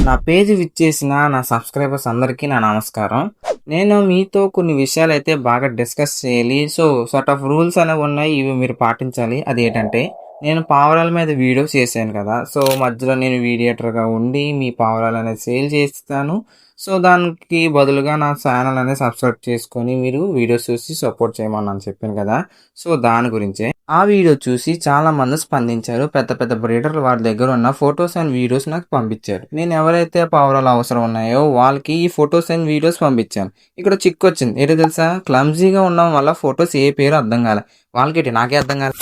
నా పేజ్ విచ్చేసిన నా సబ్స్క్రైబర్స్ అందరికీ నా నమస్కారం. నేను మీతో కొన్ని విషయాలైతే బాగా డిస్కస్ చేయాలి. సో, సార్ట్ ఆఫ్ రూల్స్ అనేవి ఉన్నాయి. ఇవి మీరు పాటించాలి. అదేంటంటే, నేను పావురాల మీద వీడియోస్ చేశాను కదా! సో, మధ్యలో నేను మీడియేటర్‌గా ఉండి మీ పావురాలనేది సేల్ చేస్తాను. సో, దానికి బదులుగా నా ఛానల్ అనేది సబ్స్క్రైబ్ చేసుకొని మీరు వీడియోస్ చూసి సపోర్ట్ చేయమని చెప్పాను కదా! సో, దాని గురించే. ఆ వీడియో చూసి చాలామంది స్పందించారు. పెద్ద పెద్ద బ్రీడర్లు వారి దగ్గర ఉన్న ఫోటోస్ అండ్ వీడియోస్ నాకు పంపించారు. నేను ఎవరైతే పావురాలు అవసరం ఉన్నాయో వాళ్ళకి ఈ ఫోటోస్ అండ్ వీడియోస్ పంపించాను. ఇక్కడ చిక్కొచ్చింది. ఏంటో తెలుసా? క్లమ్జీగా ఉండడం వల్ల ఫోటోస్ ఏ పేరు అర్థం కాలే. వాళ్ళకేంటి నాకే అర్థం కాలే.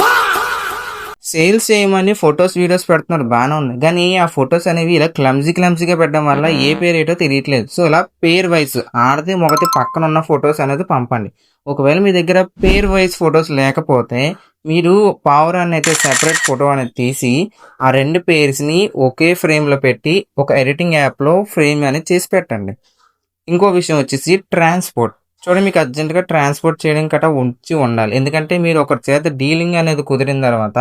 సేల్స్ చేయమని ఫొటోస్ వీడియోస్ పెడుతున్నారు బాగానే ఉంది, కానీ ఆ ఫొటోస్ అనేవి ఇలా క్లమ్జీగా పెట్టడం వల్ల ఏ పేరు ఏటో తెలియట్లేదు. సో ఇలా పేర్ వైజ్ ఆడది మొగతి పక్కన ఉన్న ఫొటోస్ అనేది పంపండి. ఒకవేళ మీ దగ్గర పేర్ వైజ్ ఫొటోస్ లేకపోతే మీరు పావురాన్ని అయితే సెపరేట్ ఫోటో అనేది తీసి ఆ రెండు పేర్స్ని ఒకే ఫ్రేమ్లో పెట్టి ఒక ఎడిటింగ్ యాప్లో ఫ్రేమ్ అనేది చేసి పెట్టండి. ఇంకో విషయం వచ్చేసి ట్రాన్స్పోర్ట్. చూడండి, మీకు అర్జెంటుగా ట్రాన్స్పోర్ట్ చేయడం గట్రా ఉండాలి. ఎందుకంటే మీరు ఒకరి చేత డీలింగ్ అనేది కుదిరిన తర్వాత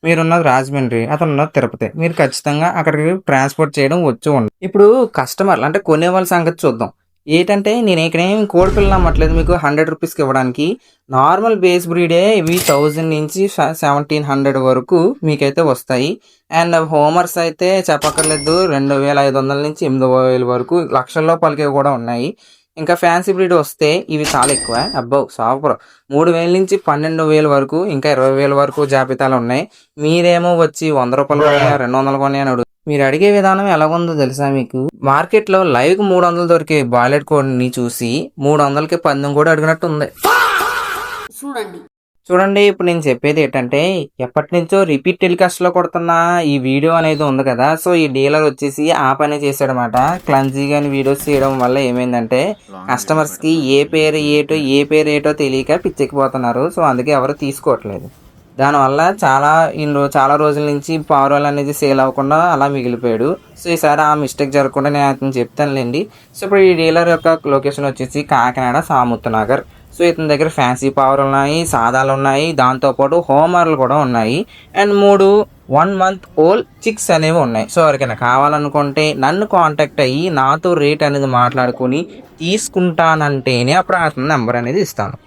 మీరున్నది రాజమండ్రి, అతను ఉన్నది తిరుపతి, మీరు ఖచ్చితంగా అక్కడికి ట్రాన్స్పోర్ట్ చేయడం ఉండాలి. ఇప్పుడు కస్టమర్లు అంటే కొనే వాళ్ళ సంగతి చూద్దాం. ఏంటంటే నేను ఇక్కడేం కోడి పిల్లలు అమ్మట్లేదు మీకు 100 రూపీస్కి ఇవ్వడానికి. నార్మల్ బేస్ బ్రీడే ఇవి 1000 నుంచి 1700 వరకు మీకైతే వస్తాయి. అండ్ హోమర్స్ అయితే చెప్పక్కర్లేదు, 2500 నుంచి 8000 వరకు లక్షల్లో పలికేవి కూడా ఉన్నాయి. ఇంకా ఫ్యాన్సీ బ్రీడ్ వస్తే ఇవి చాలా ఎక్కువ. అబ్బో సూపర్, 3000 నుంచి 12,000 వరకు, ఇంకా 20,000 వరకు జాబితాలు ఉన్నాయి. మీరేమో వచ్చి 100 రూపాయలు కొన్నాయా 200 కొన్నాయా అని అడుగు. మీరు అడిగే విధానం ఎలాగుందో తెలుసా మీకు? మార్కెట్లో లైవ్కి 300 దొరికే బాయిలెడ్ కోడిని చూసి 300కి పందెం కూడా అడిగినట్టు ఉంది. చూడండి, ఇప్పుడు నేను చెప్పేది ఏంటంటే, ఎప్పటి నుంచో రిపీట్ టెలికాస్ట్లో కొడుతున్న ఈ వీడియో అనేది ఉంది కదా. సో ఈ డీలర్ వచ్చేసి ఆ పనే చేశాడనమాట. క్లమ్జీగా వీడియోస్ చేయడం వల్ల ఏమైందంటే కస్టమర్స్కి ఏ పేరు ఏటో తెలియక పిచ్చెక్కిపోతున్నారు. సో అందుకే ఎవరు తీసుకోవట్లేదు. దానివల్ల చాలా రోజుల నుంచి పావురాలు అనేది సేల్ అవ్వకుండా అలా మిగిలిపోయాడు. సో ఈసారి ఆ మిస్టేక్ జరగకుండా నేను అతను చెప్తానులేండి. సో ఇప్పుడు ఈ డీలర్ యొక్క లొకేషన్ వచ్చేసి కాకినాడ సాముత్ నగర్. సో ఇతని దగ్గర ఫ్యాన్సీ పావురాలు ఉన్నాయి, సాదాలు ఉన్నాయి, దాంతోపాటు హోమర్లు కూడా ఉన్నాయి. అండ్ 3 1 month ఓల్డ్ చిక్స్ అనేవి ఉన్నాయి. సో ఎవరికైనా కావాలనుకుంటే నన్ను కాంటాక్ట్ అయ్యి నాతో రేట్ అనేది మాట్లాడుకొని తీసుకుంటానంటేనే అప్పుడు అతని నెంబర్ అనేది ఇస్తాను.